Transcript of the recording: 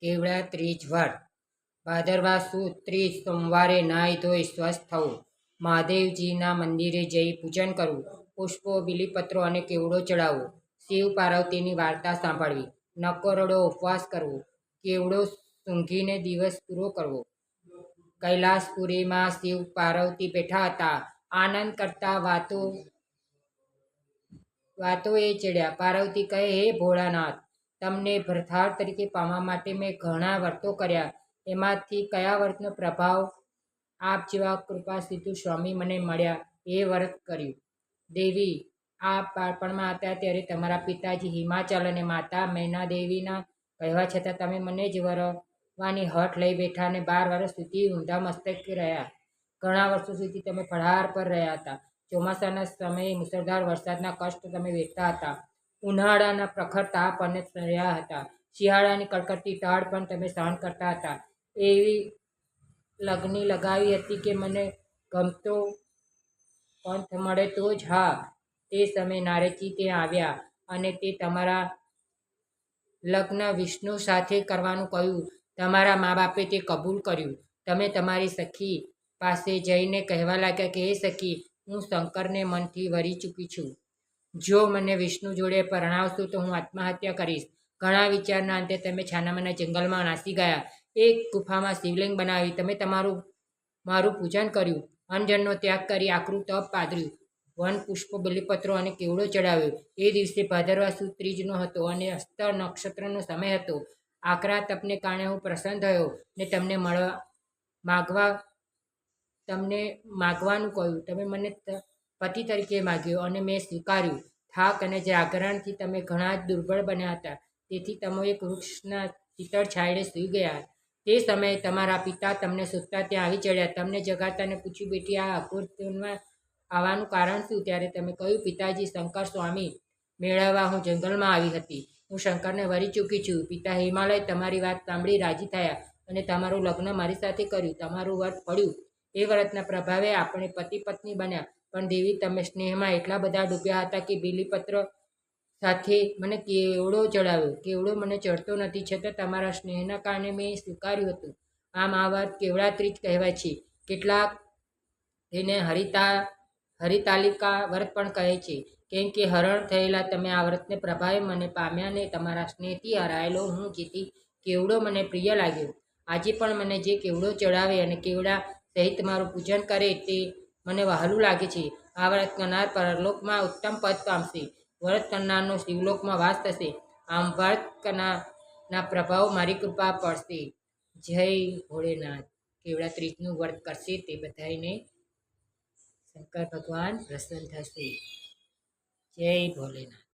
કેવડા ત્રીજ વ્રત ભાદરવા સુદ ત્રીજ સોમવારે નાહી ધોઈ સ્વસ્થ થવું, મહાદેવજીના મંદિરે જઈ પૂજન કરવું, પુષ્પો બીલીપત્રો અને કેવડો ચડાવવો, શિવ પાર્વતીની વાર્તા સાંભળવી, નકોરડો ઉપવાસ કરવો, કેવડો સૂંઘીને દિવસ પૂરો કરવો. કૈલાસપુરીમાં શિવ પાર્વતી બેઠા હતા. આનંદ કરતા વાતો એ ચડ્યા. પાર્વતી કહે, હે ભોળાનાથ, તમને ભરથાળ તરીકે પામવા માટે મેં ઘણા વ્રતો કર્યા. એમાંથી કયા વ્રતનો પ્રભાવ આપ જેવા કૃપા સિંધુ સ્વામી મને મળ્યા એ વ્રત કર્યું. દેવી, આપ બાળપણમાં હતા ત્યારે તમારા પિતાજી હિમાચલ અને માતા મૈનાદેવીના કહેવા છતાં તમે મને જ વરવાની હઠ લઈ બેઠા અને 12 વર્ષ સુધી ઊંધા મસ્તકે રહ્યા. ઘણા વર્ષો સુધી તમે ફળાહાર પર રહ્યા હતા. ચોમાસાના સમયે મુશળધાર વરસાદના કષ્ટ તમે વેઠતા હતા. ઉનાળાના પ્રખર તાપ અને સહ્યા હતા. શિયાળાની કડકડતી ટાઢ પણ તમે સહન કરતા હતા. એવી લગની લગાવી હતી કે મને ગમતો પંથ મળે તો જ. હા, તે સમયે નારદજી ત્યાં આવ્યા અને તે તમારા લગ્ન વિષ્ણુ સાથે કરવાનું કહ્યું. તમારા મા બાપે તે કબૂલ કર્યું. તમે તમારી સખી પાસે જઈને કહેવા લાગ્યા કે, હે સખી, હું શંકરને મનથી વરી ચૂકી છું. જો મને વિષ્ણુ જોડે પરણાવશો તો હું આત્મહત્યા કરીશ. ઘણા વિચારના અંતે તમે છાનામાના જંગલમાં નાસી ગયા. એક ગુફામાં શિવલિંગ બનાવી તમે મારું પૂજન કર્યું. અન્નજળનો ત્યાગ કરી આકરું તપ પાદ્ર્યું. વન પુષ્પો બીલીપત્રો અને કેવડો ચડાવ્યો. એ દિવસે ભાદરવા સુદ ત્રીજનો હતો અને હસ્ત નક્ષત્રનો સમય હતો. આકરા તપને કારણે હું પ્રસન્ન થયો ને તમને માગવાનું કહ્યું. તમે મને પતિ તરીકે માગ્યો અને મેં સ્વીકાર્યું. થાક અને જાગરણથી તમે ઘણા જ દુર્બળ બન્યા હતા. તેથી તમે એક વૃક્ષના શીતળ છાંયડે સૂઈ ગયા. તે સમયે તમારા પિતા તમને શોધતા ત્યાં આવી ચડ્યા. તમને જગાડતા અને પૂછ્યું, બેટી, આ અઘોરવનમાં આવવાનું કારણ શું? ત્યારે તમે કહ્યું, પિતાજી, શંકર સ્વામી મેળવવા હું જંગલમાં આવી હતી. હું શંકરને વરી ચૂકી છું. પિતા હિમાલય તમારી વાત સાંભળી રાજી થયા અને તમારું લગ્ન મારી સાથે કર્યું. તમારું વ્રત પડ્યું. એ વ્રતના પ્રભાવે આપણે પતિ પત્ની બન્યા. પણ દેવી, તમે સ્નેહમાં એટલા બધા ડૂબ્યા હતા કે બીલીપત્ર સાથે મને કેવડો ચડાવ્યો. કેવડો મને ચડતો નથી, છતાં તમારા સ્નેહના કારણે મેં સ્વીકાર્યું હતું. આમ આ વ્રત કેવડા ત્રીજ કહેવાય છે. કેટલાક તેને હરિતાલિકા વ્રત પણ કહે છે, કેમ કે હરણ થયેલા તમે આ વ્રતને પ્રભાવે મને પામ્યા ને તમારા સ્નેહથી હરાયેલો હું, જેથી કેવડો મને પ્રિય લાગ્યો. આજે પણ મને જે કેવડો ચડાવે અને કેવડા સહિત મારું પૂજન કરે તે મને વહાલું લાગે છે. આ વ્રત કરનાર પરલોકમાં ઉત્તમ પદ પામશે. વ્રત કરનારનો શિવલોકમાં વાસ થશે. આમ વ્રત કરનારના પ્રભાવ મારી કૃપા પડશે. જય ભોળેનાથ. કેવડા ત્રીજનું વ્રત કરશે તે બધાને શંકર ભગવાન પ્રસન્ન થશે. જય ભોલેનાથ.